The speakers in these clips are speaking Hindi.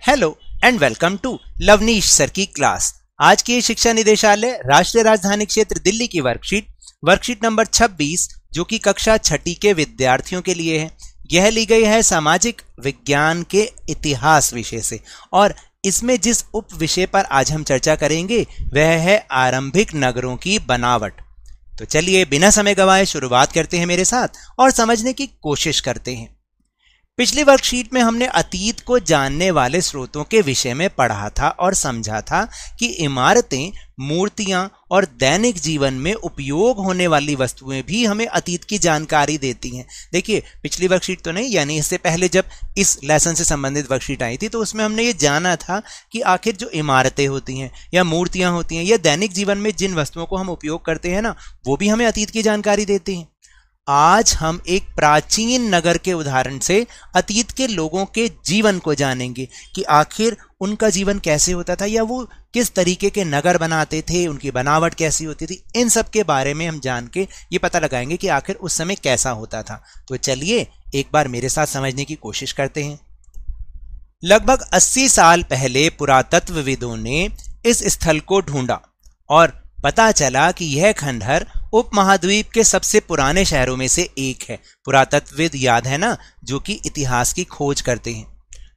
Hello and welcome to Lavneesh sir की क्लास। आज की शिक्षा निदेशालय राष्ट्रीय राजधानी क्षेत्र दिल्ली की वर्कशीट नंबर 26 जो कि कक्षा छठी के विद्यार्थियों के लिए है। यह ली गई है सामाजिक विज्ञान के इतिहास विषय से और इसमें जिस उप विषय पर आज हम चर्चा करेंगे वह है आरंभिक नगरों की बनावट। तो चलिए बिना समय गवाए शुरुआत करते हैं मेरे साथ और समझने की कोशिश करते हैं। पिछली वर्कशीट में हमने अतीत को जानने वाले स्रोतों के विषय में पढ़ा था और समझा था कि इमारतें, मूर्तियां और दैनिक जीवन में उपयोग होने वाली वस्तुएं भी हमें अतीत की जानकारी देती हैं। देखिए पिछली वर्कशीट तो नहीं, यानी इससे पहले जब इस लेसन से संबंधित वर्कशीट आई थी तो उसमें हमने ये जाना था कि आखिर जो इमारतें होती हैं या मूर्तियां होती हैं या दैनिक जीवन में जिन वस्तुओं को हम उपयोग करते हैं ना, वो भी हमें अतीत की जानकारी देती हैं। आज हम एक प्राचीन नगर के उदाहरण से अतीत के लोगों के जीवन को जानेंगे कि आखिर उनका जीवन कैसे होता था या वो किस तरीके के नगर बनाते थे, उनकी बनावट कैसी होती थी। इन सब के बारे में हम जान के ये पता लगाएंगे कि आखिर उस समय कैसा होता था। तो चलिए एक बार मेरे साथ समझने की कोशिश करते हैं। लगभग 80 साल पहले पुरातत्वविदों ने इस स्थल को ढूंढा और पता चला कि यह खंडहर उपमहाद्वीप के सबसे पुराने शहरों में से एक है। पुरातत्वविद याद है ना, जो कि इतिहास की खोज करते हैं।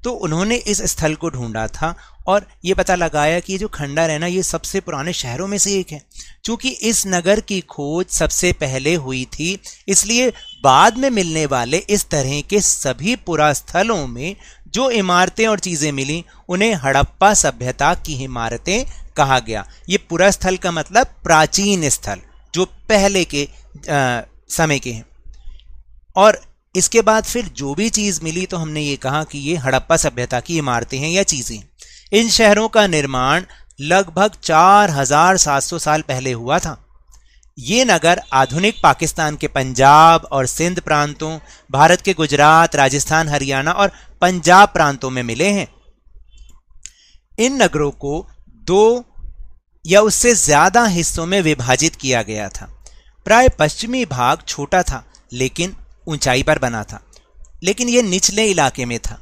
तो उन्होंने इस स्थल को ढूंढा था और ये पता लगाया कि ये जो खंडहर है ना, ये सबसे पुराने शहरों में से एक है। चूंकि इस नगर की खोज सबसे पहले हुई थी, इसलिए बाद में मिलने वाले इस तरह के सभी पुरास्थलों में जो इमारतें और चीजें मिली उन्हें हड़प्पा सभ्यता की इमारतें कहा गया। ये पुरास्थल का मतलब प्राचीन स्थल, जो पहले के समय के हैं। और इसके बाद फिर जो भी चीज मिली तो हमने ये कहा कि ये हड़प्पा सभ्यता की इमारतें हैं या चीजें। इन शहरों का निर्माण लगभग 4700 साल पहले हुआ था। ये नगर आधुनिक पाकिस्तान के पंजाब और सिंध प्रांतों, भारत के गुजरात, राजस्थान, हरियाणा और पंजाब प्रांतों में मिले हैं। इन नगरों को 2 या उससे ज्यादा हिस्सों में विभाजित किया गया था। प्राय पश्चिमी भाग छोटा था लेकिन ऊंचाई पर बना था, लेकिन यह निचले इलाके में था।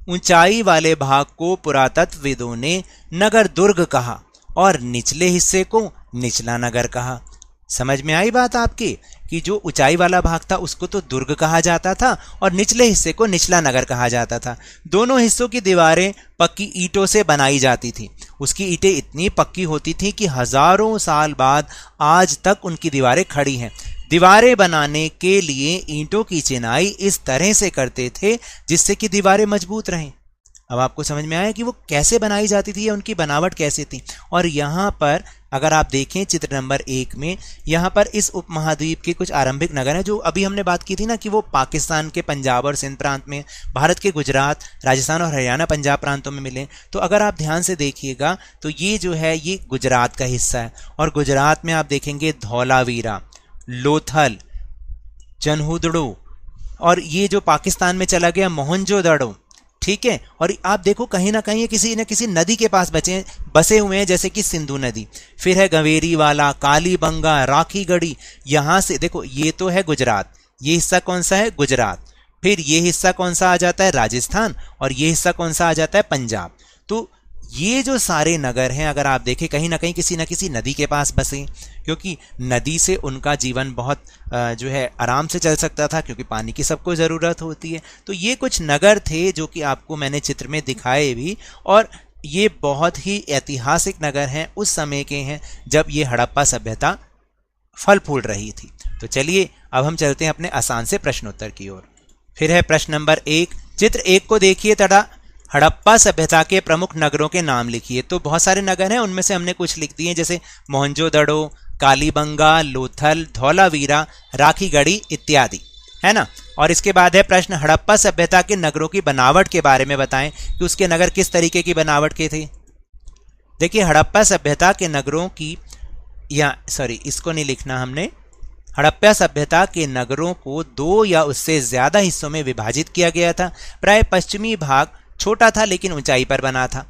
ऊंचाई वाले भाग को पुरातत्वविदों ने नगर दुर्ग कहा और निचले हिस्से को निचला नगर कहा। समझ में आई बात आपकी कि जो ऊंचाई वाला भाग था उसको तो दुर्ग कहा जाता था और निचले हिस्से को निचला नगर कहा जाता था। दोनों हिस्सों की दीवारें पक्की ईंटों से बनाई जाती थी। उसकी ईंटें इतनी पक्की होती थी कि हजारों साल बाद आज तक उनकी दीवारें खड़ी हैं। दीवारें बनाने के लिए ईंटों की चिनाई इस तरह से करते थे जिससे कि दीवारें मजबूत रहें। अब आपको समझ में आया कि वो कैसे बनाई जाती थी या उनकी बनावट कैसे थी। और यहाँ पर अगर आप देखें चित्र नंबर 1 में, यहाँ पर इस उपमहाद्वीप के कुछ आरंभिक नगर हैं जो अभी हमने बात की थी ना कि वो पाकिस्तान के पंजाब और सिंध प्रांत में, भारत के गुजरात, राजस्थान और हरियाणा, पंजाब प्रांतों में मिले। तो अगर आप ध्यान से देखिएगा तो ये जो है ये गुजरात का हिस्सा है और गुजरात में आप देखेंगे धौलावीरा, लोथल, जनहुदड़ो और ये जो पाकिस्तान में चला गया मोहनजोदड़ो, ठीक है। और आप देखो कहीं ना कहीं किसी न किसी नदी के पास बसे हुए हैं, जैसे कि सिंधु नदी। फिर है गवेरी वाला, कालीबंगा, राखीगढ़ी। यहां से देखो ये तो है गुजरात, ये हिस्सा कौन सा है? गुजरात। फिर ये हिस्सा कौन सा आ जाता है? राजस्थान। और ये हिस्सा कौन सा आ जाता है? पंजाब। तो ये जो सारे नगर हैं अगर आप देखें कहीं ना कहीं किसी न किसी नदी के पास बसे, क्योंकि नदी से उनका जीवन बहुत जो है आराम से चल सकता था, क्योंकि पानी की सबको ज़रूरत होती है। तो ये कुछ नगर थे जो कि आपको मैंने चित्र में दिखाए भी, और ये बहुत ही ऐतिहासिक नगर हैं, उस समय के हैं जब ये हड़प्पा सभ्यता फल फूल रही थी। तो चलिए अब हम चलते हैं अपने आसान से प्रश्नोत्तर की ओर। फिर है प्रश्न नंबर 1। चित्र 1 को देखिए तथा हड़प्पा सभ्यता के प्रमुख नगरों के नाम लिखिए। तो बहुत सारे नगर हैं, उनमें से हमने कुछ लिख दिए जैसे मोहनजोदड़ो, कालीबंगा, लोथल, धौलावीरा, राखीगढ़ी इत्यादि, है ना। और इसके बाद है प्रश्न, हड़प्पा सभ्यता के नगरों की बनावट के बारे में बताएं कि उसके नगर किस तरीके की बनावट के थे। देखिए हड़प्पा सभ्यता के नगरों की, या सॉरी इसको नहीं लिखना हमने, हड़प्पा सभ्यता के नगरों को 2 या उससे ज्यादा हिस्सों में विभाजित किया गया था। प्राय पश्चिमी भाग छोटा था लेकिन ऊंचाई पर बना था,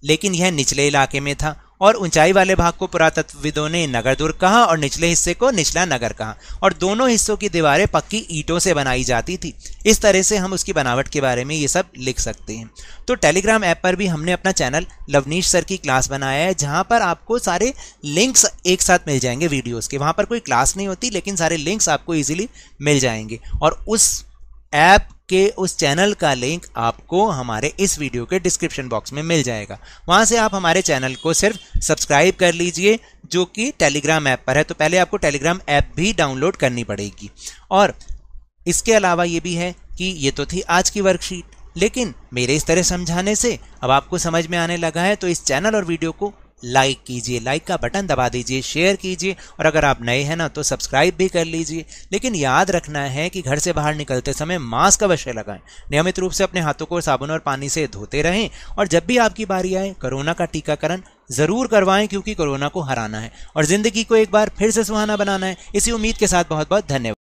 लेकिन यह निचले इलाके में था। और ऊंचाई वाले भाग को पुरातत्वविदों ने नगर दुर्ग कहा और निचले हिस्से को निचला नगर कहा, और दोनों हिस्सों की दीवारें पक्की ईंटों से बनाई जाती थी। इस तरह से हम उसकी बनावट के बारे में ये सब लिख सकते हैं। तो टेलीग्राम ऐप पर भी हमने अपना चैनल लवनीश सर की क्लास बनाया है, जहां पर आपको सारे लिंक्स एक साथ मिल जाएंगे वीडियोस के। वहां पर कोई क्लास नहीं होती, लेकिन सारे लिंक्स आपको इजीली मिल जाएंगे, और उस ऐप के उस चैनल का लिंक आपको हमारे इस वीडियो के डिस्क्रिप्शन बॉक्स में मिल जाएगा। वहां से आप हमारे चैनल को सिर्फ सब्सक्राइब कर लीजिए, जो कि टेलीग्राम ऐप पर है। तो पहले आपको टेलीग्राम ऐप भी डाउनलोड करनी पड़ेगी। और इसके अलावा ये भी है कि ये तो थी आज की वर्कशीट, लेकिन मेरे इस तरह समझाने से अब आपको समझ में आने लगा है, तो इस चैनल और वीडियो को लाइक कीजिए, लाइक का बटन दबा दीजिए, शेयर कीजिए, और अगर आप नए हैं ना तो सब्सक्राइब भी कर लीजिए। लेकिन याद रखना है कि घर से बाहर निकलते समय मास्क अवश्य लगाएं, नियमित रूप से अपने हाथों को साबुन और पानी से धोते रहें, और जब भी आपकी बारी आए कोरोना का टीकाकरण जरूर करवाएं, क्योंकि कोरोना को हराना है और जिंदगी को एक बार फिर से सुहाना बनाना है। इसी उम्मीद के साथ बहुत बहुत धन्यवाद।